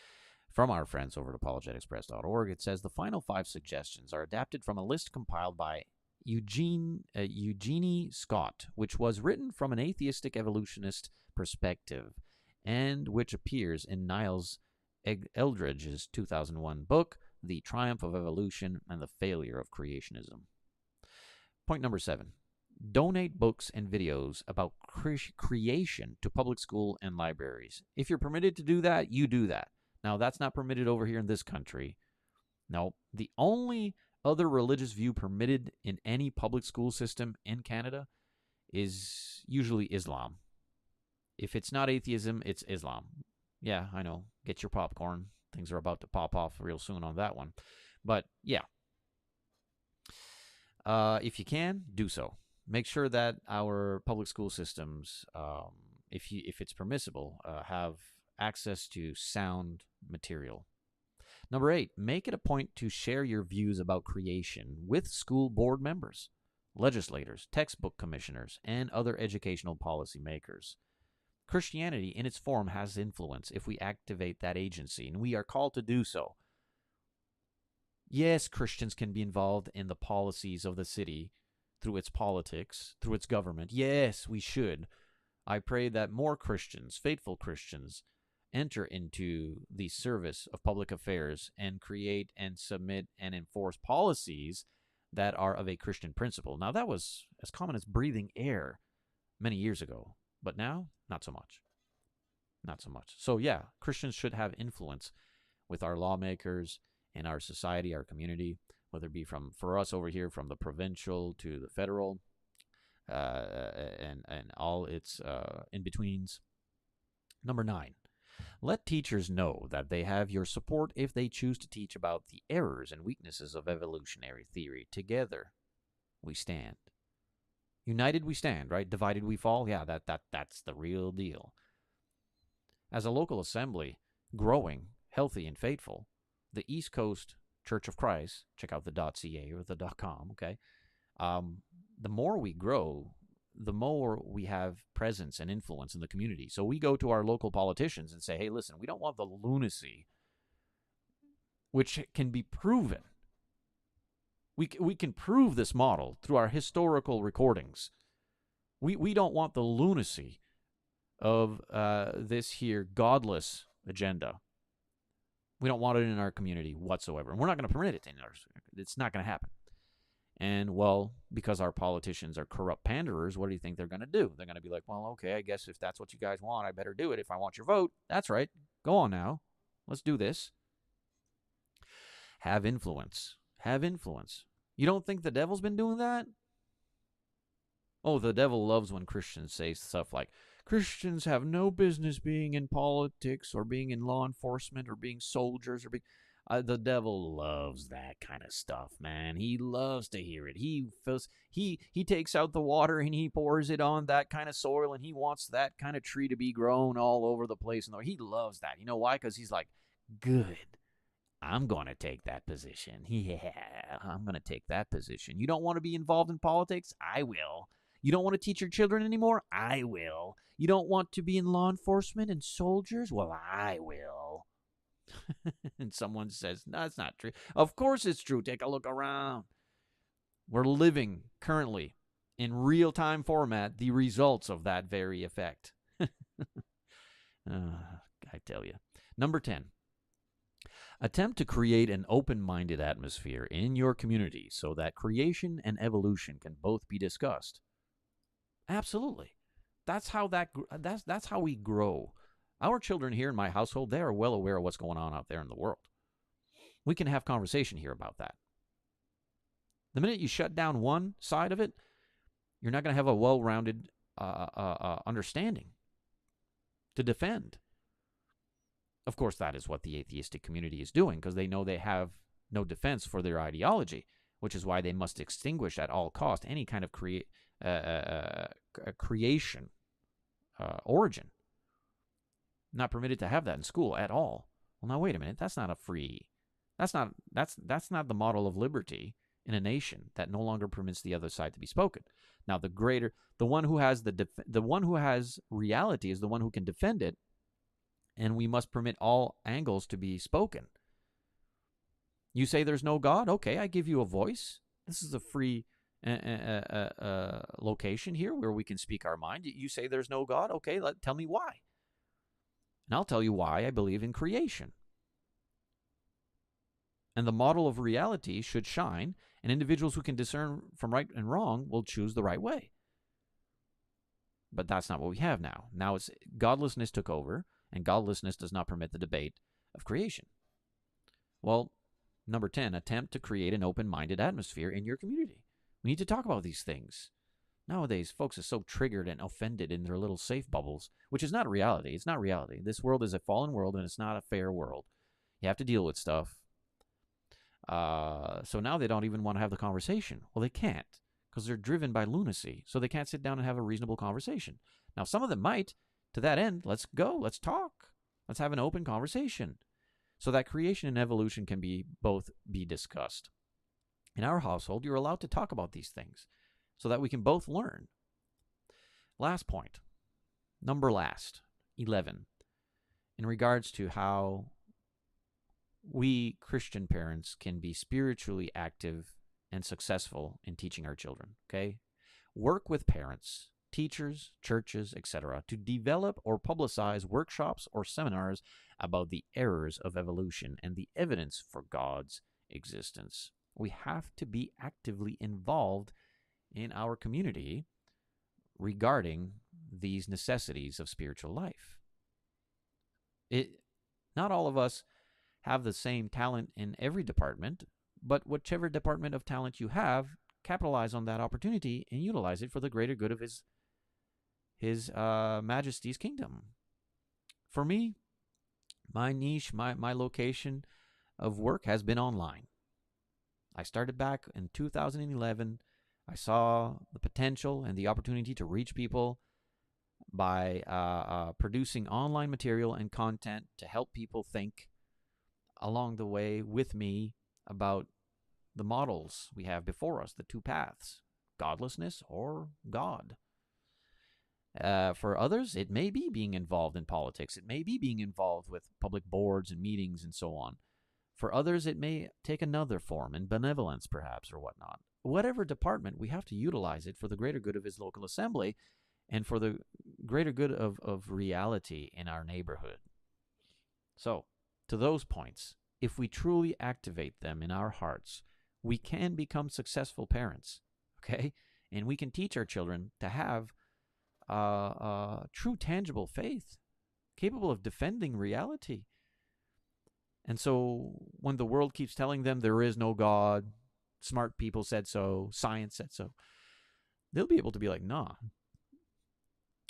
from our friends over at apologeticspress.org, it says the final 5 suggestions are adapted from a list compiled by Eugenie Scott, which was written from an atheistic evolutionist perspective, and which appears in Niles Eldredge's 2001 book, The Triumph of Evolution and the Failure of Creationism. Point number 7. Donate books and videos about creation to public school and libraries. If you're permitted to do that, you do that. Now, that's not permitted over here in this country. No, the only other religious view permitted in any public school system in Canada is usually Islam. If it's not atheism, it's Islam. Yeah, I know. Get your popcorn. Things are about to pop off real soon on that one. But yeah. If you can, do so. Make sure that our public school systems, if it's permissible, have access to sound material. Number 8, make it a point to share your views about creation with school board members, legislators, textbook commissioners, and other educational policy makers. Christianity in its form has influence if we activate that agency, and we are called to do so. Yes, Christians can be involved in the policies of the city through its politics, through its government. Yes, we should. I pray that more Christians, faithful Christians, enter into the service of public affairs and create and submit and enforce policies that are of a Christian principle. Now, that was as common as breathing air many years ago, but now, not so much. Not so much. So, yeah, Christians should have influence with our lawmakers in our society, our community, whether it be for us over here, from the provincial to the federal. and all its in-betweens. Number 9, let teachers know that they have your support if they choose to teach about the errors and weaknesses of evolutionary theory. Together, we stand. United we stand, right? Divided we fall. Yeah, that's the real deal. As a local assembly, growing, healthy, and faithful, the East Coast Church of Christ, check out the .ca or the .com, okay? The more we grow, the more we have presence and influence in the community. So we go to our local politicians and say, hey, listen, we don't want the lunacy, which can be proven. We can prove this model through our historical recordings. We don't want the lunacy of this here godless agenda. We don't want it in our community whatsoever. And we're not going to permit it in ours. It's not going to happen. And, well, because our politicians are corrupt panderers, what do you think they're going to do? They're going to be like, well, okay, I guess if that's what you guys want, I better do it. If I want your vote, that's right. Go on now. Let's do this. Have influence. Have influence. You don't think the devil's been doing that? Oh, the devil loves when Christians say stuff like, Christians have no business being in politics or being in law enforcement or being soldiers or being... the devil loves that kind of stuff, man. He loves to hear it. He takes out the water and he pours it on that kind of soil, and he wants that kind of tree to be grown all over the place. He loves that. You know why? Because he's like, good. I'm going to take that position. Yeah, I'm going to take that position. You don't want to be involved in politics? I will. You don't want to teach your children anymore? I will. You don't want to be in law enforcement and soldiers? Well, I will. And someone says, no, it's not true. Of course it's true. Take a look around. We're living currently in real-time format the results of that very effect. I tell you. Number 10. Attempt to create an open-minded atmosphere in your community so that creation and evolution can both be discussed. Absolutely. That's how we grow. Our children here in my household, they are well aware of what's going on out there in the world. We can have conversation here about that. The minute you shut down one side of it, you're not going to have a well-rounded understanding to defend. Of course, that is what the atheistic community is doing, because they know they have no defense for their ideology, which is why they must extinguish at all cost any kind of creation origin. Not permitted to have that in school at all. Well, now wait a minute. That's not the model of liberty in a nation that no longer permits the other side to be spoken. Now, the one who has reality is the one who can defend it, and we must permit all angles to be spoken. You say there's no God? Okay, I give you a voice. This is a free location here where we can speak our mind. You say there's no God? Okay, tell me why. And I'll tell you why I believe in creation. And the model of reality should shine, and individuals who can discern from right and wrong will choose the right way. But that's not what we have now. Now it's godlessness took over, and godlessness does not permit the debate of creation. Well, number 10, attempt to create an open-minded atmosphere in your community. We need to talk about these things. Nowadays, folks are so triggered and offended in their little safe bubbles, which is not reality. It's not reality. This world is a fallen world, and it's not a fair world. You have to deal with stuff. So now they don't even want to have the conversation. Well, they can't, because they're driven by lunacy. So they can't sit down and have a reasonable conversation. Now, some of them might. To that end, let's go. Let's talk. Let's have an open conversation so that creation and evolution can both be discussed. In our household, you're allowed to talk about these things so that we can both learn. Last point, number 11, in regards to how we Christian parents can be spiritually active and successful in teaching our children, okay? Work with parents, teachers, churches, etc., to develop or publicize workshops or seminars about the errors of evolution and the evidence for God's existence. We have to be actively involved in our community regarding these necessities of spiritual life. Not all of us have the same talent in every department, but whichever department of talent you have, capitalize on that opportunity and utilize it for the greater good of his Majesty's kingdom. For me, my niche, my location of work has been online. I started back in 2011. I saw the potential and the opportunity to reach people by producing online material and content to help people think along the way with me about the models we have before us, the two paths, godlessness or God. For others, it may be being involved in politics. It may be being involved with public boards and meetings and so on. For others, it may take another form, in benevolence perhaps or whatnot. Whatever department, we have to utilize it for the greater good of his local assembly and for the greater good of reality in our neighborhood. So, to those points, if we truly activate them in our hearts, we can become successful parents, okay? And we can teach our children to have true, tangible faith, capable of defending reality. And so when the world keeps telling them there is no God, smart people said so, science said so, they'll be able to be like, nah,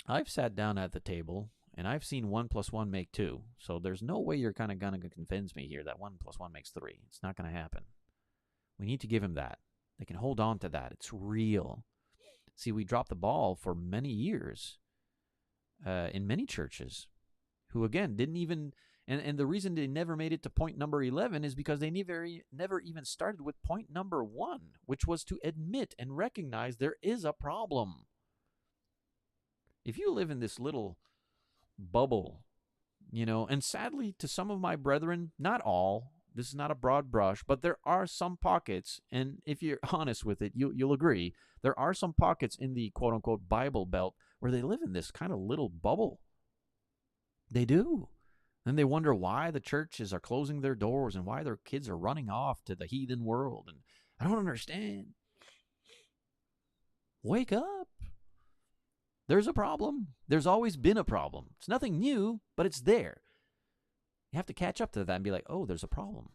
I've sat down at the table and I've seen 1 + 1 make 2. So there's no way you're kind of going to convince me here that 1 + 1 makes 3. It's not going to happen. We need to give them that. They can hold on to that. It's real. See, we dropped the ball for many years in many churches who, again, didn't even, and the reason they never made it to point number 11 is because they never even started with point number 1, which was to admit and recognize there is a problem. If you live in this little bubble, and sadly to some of my brethren, not all, this is not a broad brush, but there are some pockets, and if you're honest with it, you'll agree, there are some pockets in the quote-unquote Bible Belt where they live in this kind of little bubble. They do. And they wonder why the churches are closing their doors and why their kids are running off to the heathen world. And I don't understand. Wake up. There's a problem. There's always been a problem. It's nothing new, but it's there. You have to catch up to that and be like, oh, there's a problem.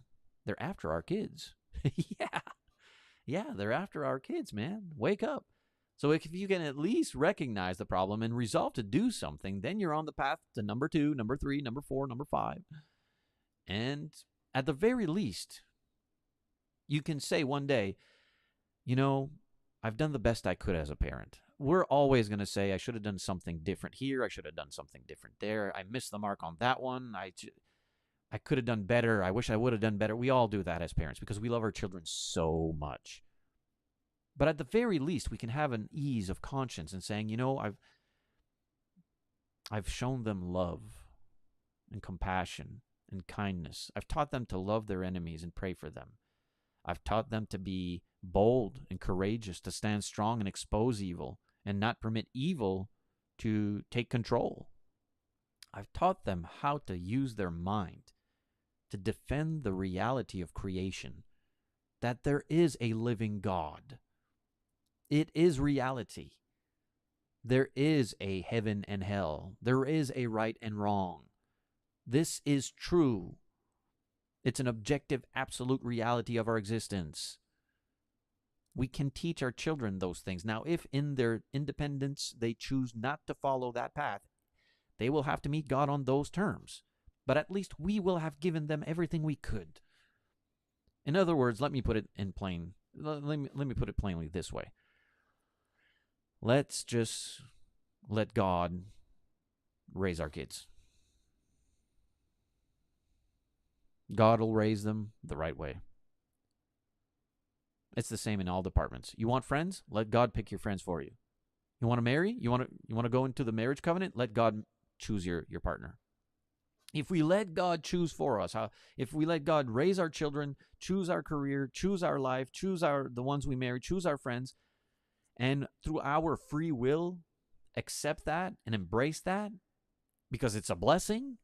They're after our kids. Yeah, they're after our kids, man. Wake up. So if you can at least recognize the problem and resolve to do something, then you're on the path to number 2, number 3, number 4, number 5. And at the very least, you can say one day, I've done the best I could as a parent. We're always going to say, I should have done something different here. I should have done something different there. I missed the mark on that one. I could have done better. I wish I would have done better. We all do that as parents because we love our children so much. But at the very least, we can have an ease of conscience in saying, I've shown them love and compassion and kindness. I've taught them to love their enemies and pray for them. I've taught them to be bold and courageous, to stand strong and expose evil and not permit evil to take control. I've taught them how to use their mind to defend the reality of creation, that there is a living God. It is reality. There is a heaven and hell. There is a right and wrong. This is true. It's an objective, absolute reality of our existence. We can teach our children those things. Now, if in their independence they choose not to follow that path, they will have to meet God on those terms. But at least we will have given them everything we could. In other words, let me put it plainly this way. Let's just let God raise our kids. God will raise them the right way. It's the same in all departments. You want friends? Let God pick your friends for you. You want to marry? You want to go into the marriage covenant? Let God choose your partner. If we let God choose for us, if we let God raise our children, choose our career, choose our life, choose the ones we marry, choose our friends, and through our free will, accept that and embrace that because it's a blessing,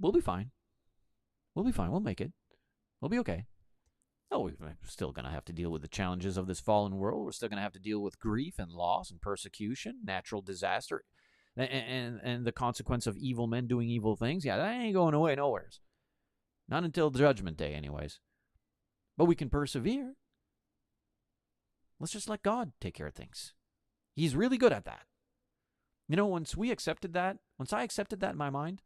we'll be fine. We'll be fine. We'll make it. We'll be okay. Oh, we're still going to have to deal with the challenges of this fallen world. We're still going to have to deal with grief and loss and persecution, natural disaster, and the consequence of evil men doing evil things. Yeah, that ain't going away nowheres. Not until Judgment Day, anyways. But we can persevere. Let's just let God take care of things. He's really good at that. Once I accepted that in my mind,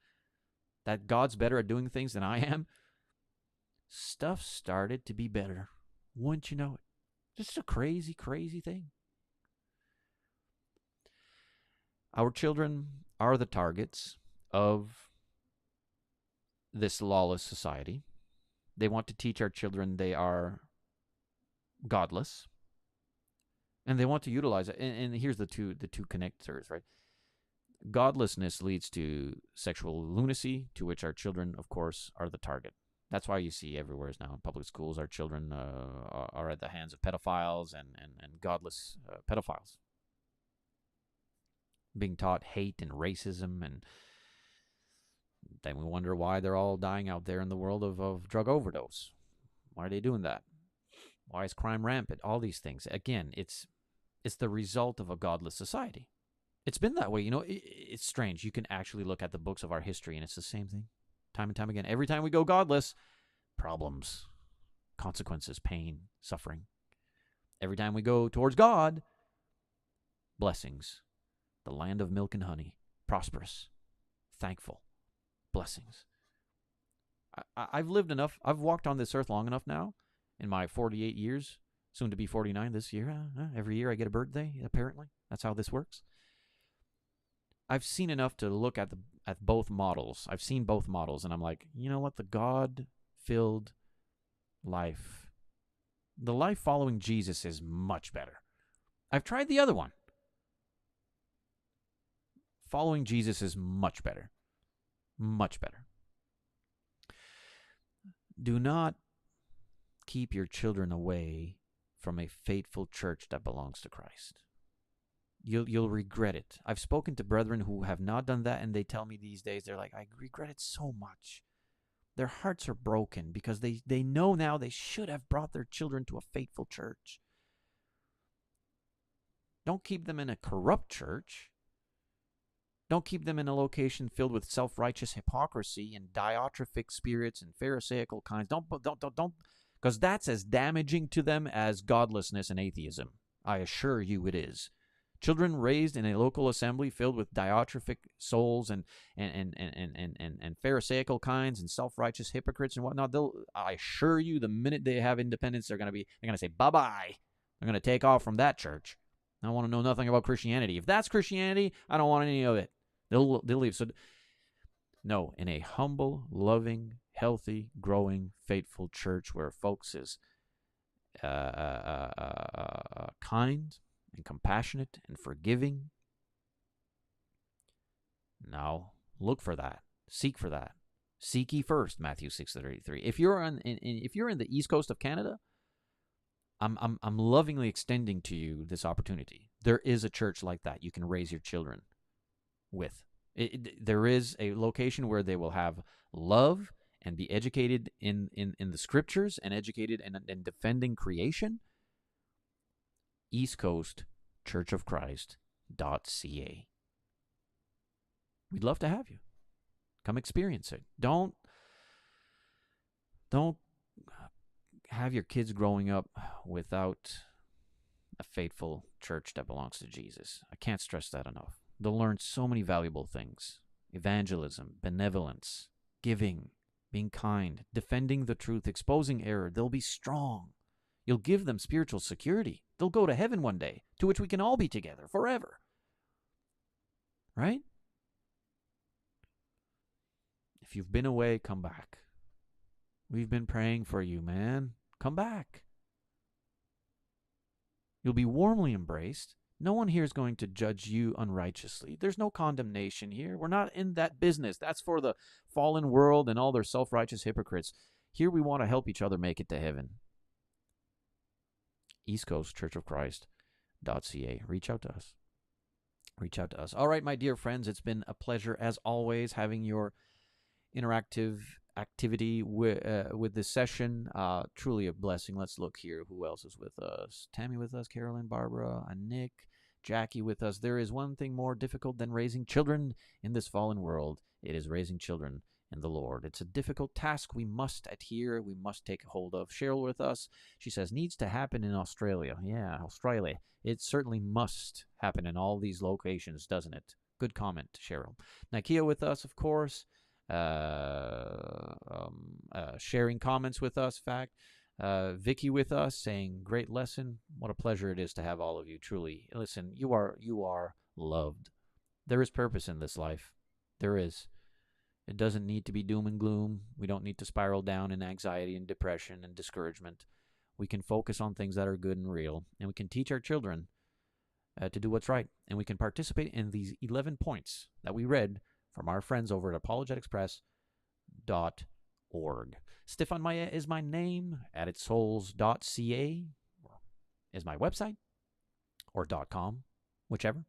that God's better at doing things than I am, stuff started to be better. Wouldn't you know it? Just a crazy, crazy thing. Our children are the targets of this lawless society. They want to teach our children they are godless, and they want to utilize it. And here's the two connectors, right? Godlessness leads to sexual lunacy, to which our children, of course, are the target. That's why you see everywhere now in public schools, our children are at the hands of pedophiles and godless pedophiles, being taught hate and racism, and then we wonder why they're all dying out there in the world of drug overdose. Why are they doing that? Why is crime rampant? All these things. Again, it's the result of a godless society. It's been that way. It's strange. You can actually look at the books of our history, and it's the same thing. Time and time again. Every time we go godless, problems, consequences, pain, suffering. Every time we go towards God, blessings. The land of milk and honey, prosperous, thankful, blessings. I've lived enough. I've walked on this earth long enough now, in my 48 years, soon to be 49 this year. Every year I get a birthday, apparently. That's how this works. I've seen enough to look at both models. I've seen both models, and I'm like, you know what? The God-filled life, the life following Jesus, is much better. I've tried the other one. Following Jesus is much better. Much better. Do not keep your children away from a faithful church that belongs to Christ. You'll regret it. I've spoken to brethren who have not done that, and they tell me these days, they're like, I regret it so much. Their hearts are broken because they know now they should have brought their children to a faithful church. Don't keep them in a corrupt church. Don't keep them in a location filled with self-righteous hypocrisy and diatrophic spirits and pharisaical kinds. Don't, because that's as damaging to them as godlessness and atheism. I assure you it is. Children raised in a local assembly filled with diatrophic souls and pharisaical kinds and self-righteous hypocrites and whatnot, I assure you, the minute they have independence, they're going to say bye-bye. They're going to take off from that church. I want to know nothing about Christianity. If that's Christianity, I don't want any of it. They'll leave. So, no, in a humble, loving, healthy, growing, faithful church where folks is kind and compassionate and forgiving. Now, look for that. Seek for that. Seek ye first, Matthew 6:33. If you're in the East Coast of Canada, I'm lovingly extending to you this opportunity. There is a church like that you can raise your children with. There is a location where they will have love and be educated in the scriptures and educated in defending creation. East Coast Church of Christ.ca. We'd love to have you. Come experience it. Don't have your kids growing up without a faithful church that belongs to Jesus. I can't stress that enough. They'll learn so many valuable things. Evangelism, benevolence, giving, being kind, defending the truth, exposing error. They'll be strong. You'll give them spiritual security. They'll go to heaven one day, to which we can all be together forever. Right? If you've been away, come back. We've been praying for you, man. Come back. You'll be warmly embraced. No one here is going to judge you unrighteously. There's no condemnation here. We're not in that business. That's for the fallen world and all their self-righteous hypocrites. Here we want to help each other make it to heaven. East Coast Church of Christ.ca. Reach out to us. Reach out to us. All right, my dear friends, it's been a pleasure, as always, having your interactive activity with this session. Truly a blessing. Let's look here. Who else is with us? Tammy with us, Carolyn, Barbara, Nick, Jackie with us. There is one thing more difficult than raising children in this fallen world. It is raising children in the Lord. It's a difficult task we must adhere, we must take hold of. Cheryl with us, she says, needs to happen in Australia. Yeah, Australia. It certainly must happen in all these locations, doesn't it? Good comment, Cheryl. Nakia with us, of course, sharing comments with us, fact. Vicky with us saying, great lesson. What a pleasure it is to have all of you. Truly, listen, you are loved. There is purpose in this life. There is. It doesn't need to be doom and gloom. We don't need to spiral down in anxiety and depression and discouragement. We can focus on things that are good and real, and we can teach our children to do what's right. And we can participate in these 11 points that we read from our friends over at apologeticpress.org. Stefan Maya is my name. AddedSouls.ca is my website, or .com, whichever.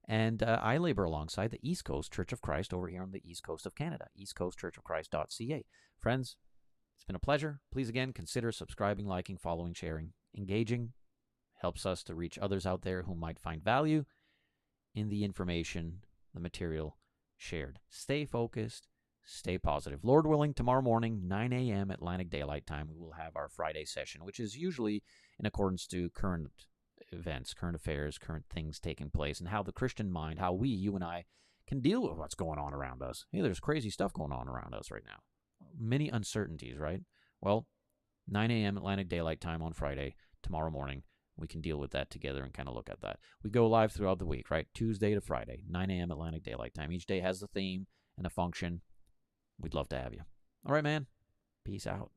And I labor alongside the East Coast Church of Christ over here on the East Coast of Canada, eastcoastchurchofchrist.ca. Friends, it's been a pleasure. Please, again, consider subscribing, liking, following, sharing, engaging. Helps us to reach others out there who might find value in the information, the material shared. Stay focused. Stay positive. Lord willing, tomorrow morning, 9 a.m. Atlantic Daylight Time, we will have our Friday session, which is usually in accordance to current events, current affairs, current things taking place, and how the Christian mind, how we, you and I, can deal with what's going on around us. Hey, there's crazy stuff going on around us right now. Many uncertainties, right? Well, 9 a.m. Atlantic Daylight Time on Friday, tomorrow morning, we can deal with that together and kind of look at that. We go live throughout the week, right? Tuesday to Friday, 9 a.m. Atlantic Daylight Time. Each day has a theme and a function. We'd love to have you. All right, man. Peace out.